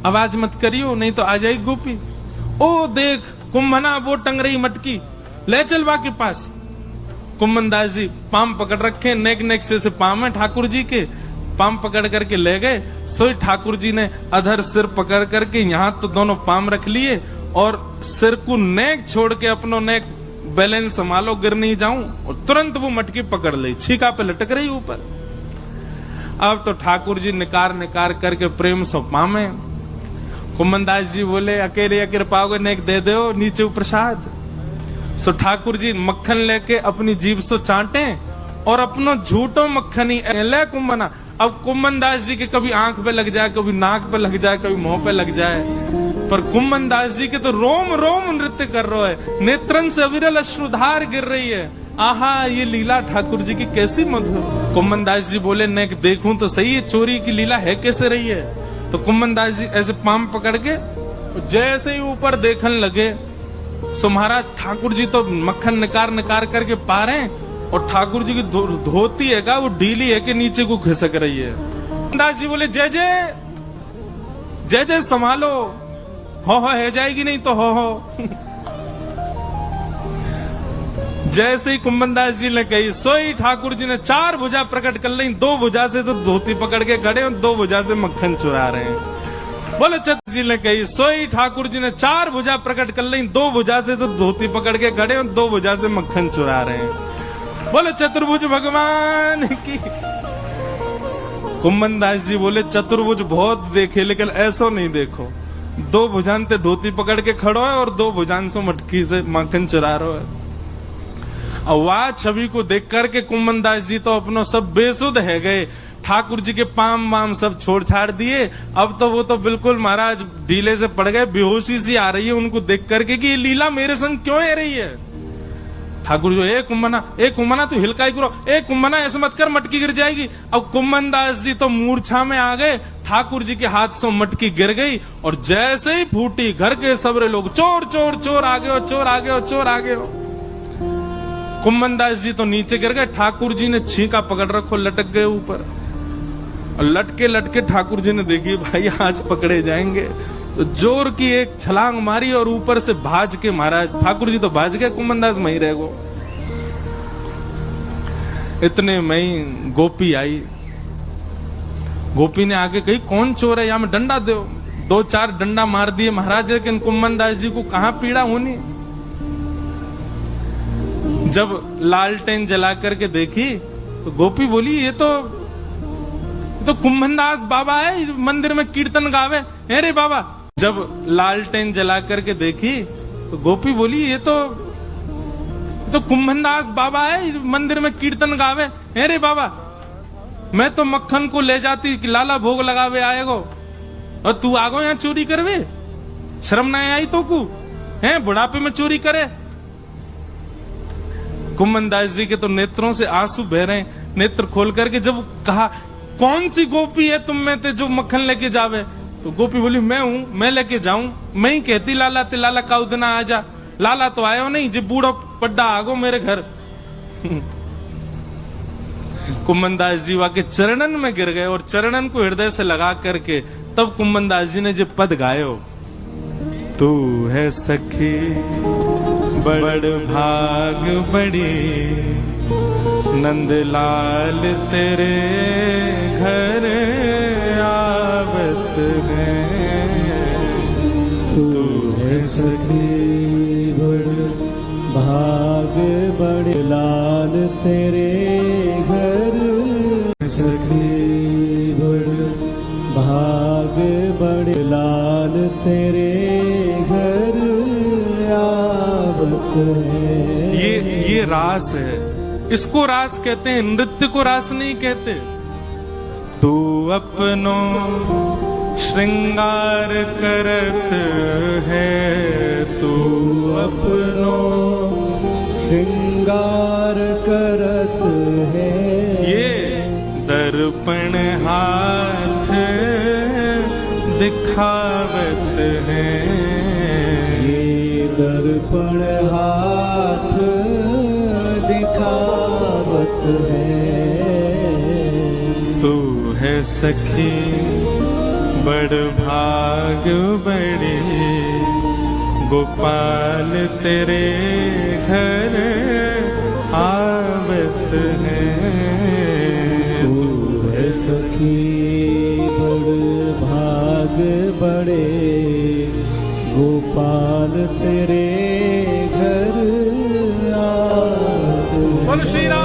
आवाज मत करियो नहीं तो आ जाएगी गोपी। ओ देख कुंभना वो टंग रही मटकी, ले चल बा के पास। कुंभन दास जी पाम पकड़ रखे, नेक नेक से पाम है ठाकुर जी के, पाम पकड़ करके ले गए। सोई ठाकुर जी ने अधर सिर पकड़ करके यहाँ तो दोनों पाम रख लिए और सिर को नेक छोड़ के अपनो नेक बैलेंस संभालो, गिर नहीं जाऊं, और तुरंत वो मटकी पकड़ ली, छीका पे लटक रही ऊपर। अब तो ठाकुर जी निकार निकार करके प्रेम से पामे। कुंभन दास जी बोले अकेले कृपाओगे नेक दे दो नीचे प्रसाद। सो ठाकुर जी मक्खन लेके अपनी जीभ से चाटे और अपनो झूठो मक्खन ही ले कुंभना। अब कुंभन दास जी के कभी आंख पे लग जाए, कभी नाक पे लग जाए, कभी मुंह पे लग जाए, पर कुंभन दास जी के तो रोम रोम नृत्य कर रहे है, नेत्रन से अविरल अश्रुधार गिर रही है। आहा ये लीला ठाकुर जी की कैसी मधुर। कुंभन दास जी बोले नेक देखूं तो सही है चोरी की लीला है कैसे रही है। तो कुंभन दास जी ऐसे पाम पकड़ के जैसे ही ऊपर देखने लगे, सो महाराज ठाकुर जी तो मक्खन निकार निकार करके पा रहे हैं और ठाकुर जी की धोती है का वो ढीली है कि नीचे को खिसक रही है। दास जी बोले जय जय जय जय संभालो, हो है जाएगी नहीं तो हो। जैसे ही कुंभन दास जी ने कही सोई ठाकुर जी ने चार भुजा प्रकट कर ली, दो भुजा से तो धोती पकड़ के खड़े और दो भुजा से मक्खन चुरा रहे हैं। बोले चतुर जी ने कही सोई ठाकुर जी ने चार भुजा प्रकट कर ली, दो भुजा से तो धोती पकड़ के खड़े और दो भुजा से मक्खन चुरा रहे हैं। बोले चतुर्भुज भगवान की। कुंभन दास जी बोले चतुर्भुज बहुत देखे लेकिन ऐसा नहीं देखो, दो भुजान ते धोती पकड़ के खड़ो है और दो भुजान से मटकी से मक्खन चुरा रहे है। और वह छवि को देख करके कुंभन दास जी तो अपनो सब बेसुध है गए, ठाकुर जी के पाम वाम सब छोड़ छाड़ दिए। अब तो वो तो बिल्कुल महाराज ढीले से पड़ गए, बेहोशी सी आ रही है उनको देख करके कि ये लीला मेरे संग क्यों है रही है। ठाकुर जी ए कुंभना तू हिलकाई करो, ए कुंभना ऐसे मत कर मटकी गिर जाएगी। अब कुंभन दास जी तो मूर्छा में आ गए, ठाकुर जी के हाथ से मटकी गिर गई और जैसे ही फूटी घर के सबरे लोग चोर चोर चोर आ गए हो, चोर आ गए हो, चोर आ गए हो। कुंभन दास जी तो नीचे गिर गए, ठाकुर जी ने छींका पकड़ रखो, लटक गए ऊपर। और लटके लटके ठाकुर जी ने देखी भाई आज पकड़े जाएंगे, तो जोर की एक छलांग मारी और ऊपर से भाज के महाराज ठाकुर जी तो भाज गए, कुंभन दास वहीं रह गो। इतने में गोपी आई, गोपी ने आगे कही कौन चोर है, या में डंडा दो। दो चार डंडा मार दिए महाराज, लेकिन कुंभन दास जी को कहां पीड़ा होनी। जब लालटेन जला करके देखी तो गोपी बोली ये तो कुंभन दास बाबा है, मंदिर में कीर्तन गावे है रे बाबा। जब लालटेन जला करके देखी तो गोपी बोली ये तो कुंभन दास बाबा है, मंदिर में कीर्तन गावे है रे बाबा। मैं तो मक्खन को ले जाती कि लाला भोग लगावे आएगो और तू आगो यहाँ चोरी करवे, शर्म ना आई तो को है बुढ़ापे में चोरी करे। कुंभन दास जी के तो नेत्रों से आंसू बह रहे हैं, नेत्र खोल करके जब कहा कौन सी गोपी है तुम में ते जो मक्खन लेके जावे, तो गोपी बोली मैं हूं, मैं लेके जाऊं, मैं ही कहती लाला ते लाला का उदना आ जा। लाला तो आयो नहीं, जो बूढ़ो पड्डा आगो मेरे घर। कुंभन दास जी वहां के चरणन में गिर गए और चरणन को हृदय से लगा करके तब कुंभन दास जी ने जो पद गायो, तू है सखी बड़ भाग बड़ी, नंदलाल तेरे घर आवत है। तू है सखी बड़ भाग बड़े लाल तेरे घर, सखी बड़ भाग बड़े लाल तेरे घर आवत है। ये रास है, इसको रास कहते हैं, नृत्य को रास नहीं कहते। तू अपनो श्रृंगार करत है, तू अपनो श्रृंगार करत है। ये दर्पण हाथ दिखावत है, ये दर्पण हाथ दिखावत है। तू है सखी बड़ भाग बड़े गोपाल तेरे घर आवत हैं। है सखी बड़ भाग बड़े गोपाल तेरे घर आते हैं। बोल श्री राम।